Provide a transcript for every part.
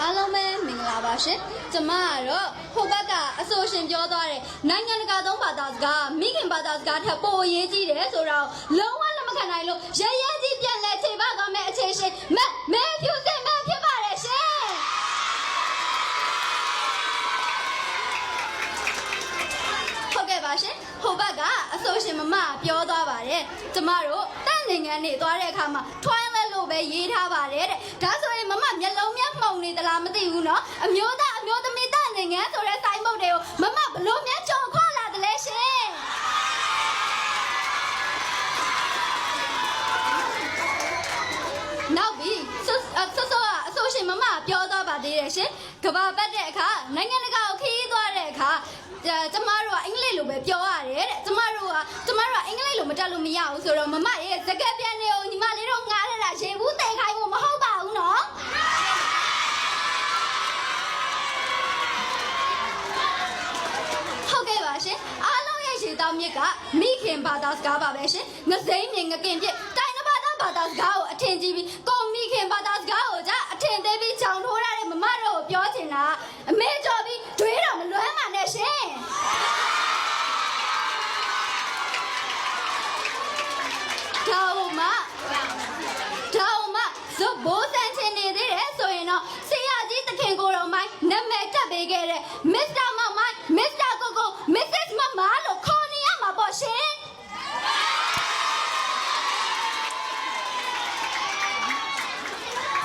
အားလုံးပဲမင်္ဂလာပါရှင်ကျမကတော့ဟိုဘက်ကအဆိုရှင်ပြောသွားတယ်နိုင်ငံတကာသုံးဘာသာစကားမိခင်ဘာသာစကားထက်ပိုအရေးကြီးတယ်ဆိုတော့လုံးဝလက်မခံနိုင်လို့ရဲရဲကြီးပြန်လဲခြေပါသွားမဲ့အခြေရှင်မဲဖြူစင်မဲဖြစ်ပါတယ်ရှင်ဟုတ်ကဲ့ပါရှင်ဟိုဘက်ကအဆိုရှင်မမပြောသွားပါတယ်ကျမတို့တန့်နိုင်ငံနေသွားတဲ့အခါမှာထွိုင်းလဲလို့ပဲရေးထားပါတယ်တဲ့ဒါဆိုရင်မမမျက်လုံးမျက်မှုံနေသလားမသိဘူးနော်အမျိုးသားအမျိုးသမီးတန့်နိုင်ငံဆိုတဲ့စိုင်းမုတ်တွေကိုမမဘလို့မျက်ချုံခေါ်လာတယ်လဲရှင်နောက်ပြီးဆောအဆိုရှင်မမပြောသွားပါသေးတယ်ရှင်ကဘာပတ်တဲ့အခါနိုင်ငံတကာကိုခရီးသွားတဲ့အခါကျမတို့ကအင်္ဂလိပ်လိုပဲပြောရတယ်တဲ့ကျမတို့ကအင်္ဂလိပ်လိုမတတ်လို့မရဘူးဆိုတော့မမရဲ့စကားပြန်နေအောင်ညီမလေးတို့ငားရတာရေဘူးတဲခိုင်းဖို့မဟုတ်ပါဘူးနော်ဟုတ်ကဲ့ပါရှင်အားလုံးရဲ့ရှေ့တောင်းမြစ်ကမိခင်ဘာသာစကားပါပဲရှင်ငစိမ့်မြင်ငကင်ပြတိုင်းဘာသာစကားကိုအထင်ကြီးပြီးကိုမိခင်ဘာသာစကားကိုကြအထင်သေးပြီးချောင်ထိုးရတဲ့မမတို့ကိုပြောချင်တာအမေကြော်ပြီးတွေးတော့မလွမ်းပါနဲ့ရှင်ထောင်မဇို့ဘိုးစံချင်နေသေးတယ်ဆိုရင်တော့ဆရာကြီးသခင်ကိုတော်မိုင်းနာမည်တက်ပေးခဲ့တဲ့မစ္စတာမောင်မိုင်းမစ္စတာကိုကိုမစ္စစ်မမလို့ခေါ်နေရမှာပေါ့ရှင်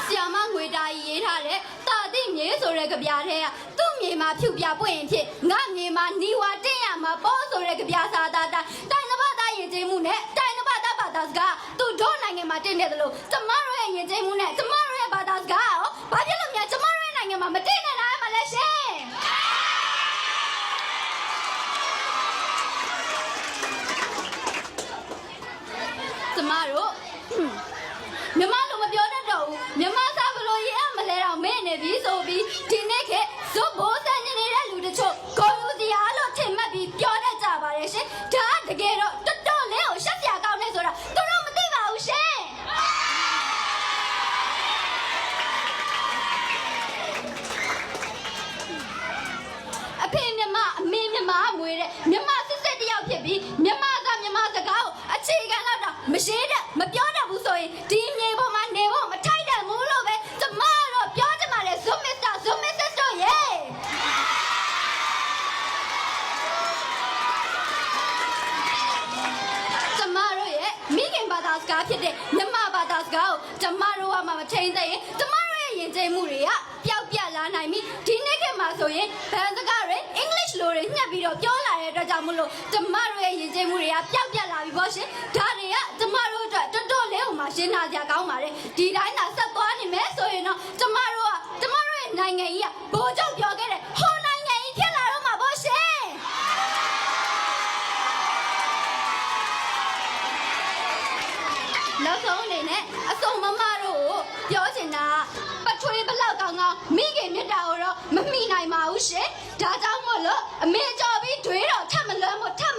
ဆရာမငွေတာရေးထားတဲ့တာတိမြေဆိုတဲ့ကြပြထဲကသူ့မြေမှာဖြူပြပွင့်ဖြစ်ငါမြေမှာနီဝါတင်းရမှာပေါ့ဆိုတဲ့ကြပြစာသားတိုင်းတစ်ပတ်သားရင်ကျင်းမှုနဲ့တိုင်းတစ်ပတ်သားဘာသာစကားသူတို့နိုင်ငံမှာတင်းနေတယ်လို့ကျမတို့ရဲ့ရင်ကျင်းမှုနဲ့ကျမတို့ရဲ့ဘာသာစကားရောဘာဖြစ်လို့များကျမတို့ရဲ့နိုင်ငံမှာမတင်းနေနိုင်မှာလဲရှင်ကျမတို့မြန်မာလိုမပြောတတ်တော့ဘူးမြန်မာစာဘလို့ရေးအမလဲတော့မဲနေပြီဆိုပြီးဒီနေ့ခေတ်ဇို့ဘိုးစံနေတဲ့လူတချို့ကိုလူတရားလို့ထင်မှတ်ပြီးပြောတတ်ကြပါတယ်ရှင်ဒါတကယ်တော့တော်တော်လေးကိုရှက်ပြကောင်းနေဆိုတာသူတို့မသိပါဘူးရှင်အဖေမြန်မာအမေမြန်မာမွေတဲ့မြန်မာစစ်စစ်တယောက်ဖြစ်ပြီးမြန်မာစကားကိုအခြေခံတော့မရှင်းတဲ့မပြောတတ်ဘူးဆိုရင်ဒီမြေပေါ်မှာနေဖို့မထိုက်တဲ့ဘူးလို့ပဲကျမတို့ပြောချင်ပါတယ်ဇွတ်မစ္စတာဇွတ်မစ္စစ်တို့ရေကျမတို့ရဲ့မိခင်ဘာသာစကားဖြစ်တဲ့မြန်မာဘာသာစကားကိုကျမတို့ကမှမထိန်သိရင်ကျမတို့ရဲ့ယဉ်ကျေးမှုတွေကပျောက်ပြတ်လာနိုင်ပြီဒီနေ့ခေတ်မှာဆိုရင်ဘန်စကားတွေအင်္ဂလိပ်လိုတွေညှက်ပြီးတော့ပြောလာတဲ့အတွက်ကြောင့်မလို့ကျမတို့ရဲ့ယဉ်ကျေးမှုတွေကပျောက်ပြတ်လာပြီပေါ့ရှင်ဒါတွေကကျမတို့အတွက်တော်တော်လေးဟိုမှာရှင်းနာကြကောင်းပါတယ်ဒီတိုင်းသာဆက်သွားနေမယ်ဆိုရင်တော့ကျမတို့ရဲ့နိုင်ငံကြီးကဘိုးချုပ်ပြောခဲ့တဲ့ဟိုနိုင်ငံကြီးဖြစ်လာတော့မှာပေါ့ရှင်နောက်ဆုံးအနေနဲ့အစုံမမတို့ကိုပြောချင်တာပထွေးဘလောက်ကောင်းကောင်းမိခင်မြတ်တာကိုတော့မမိနိုင်ပါဘူးရှင်ဒါကြောင့်မို့လို့အမေကြော်ပြီးတွေးတော့ထပ်မလွမ်းမို့ထပ်မ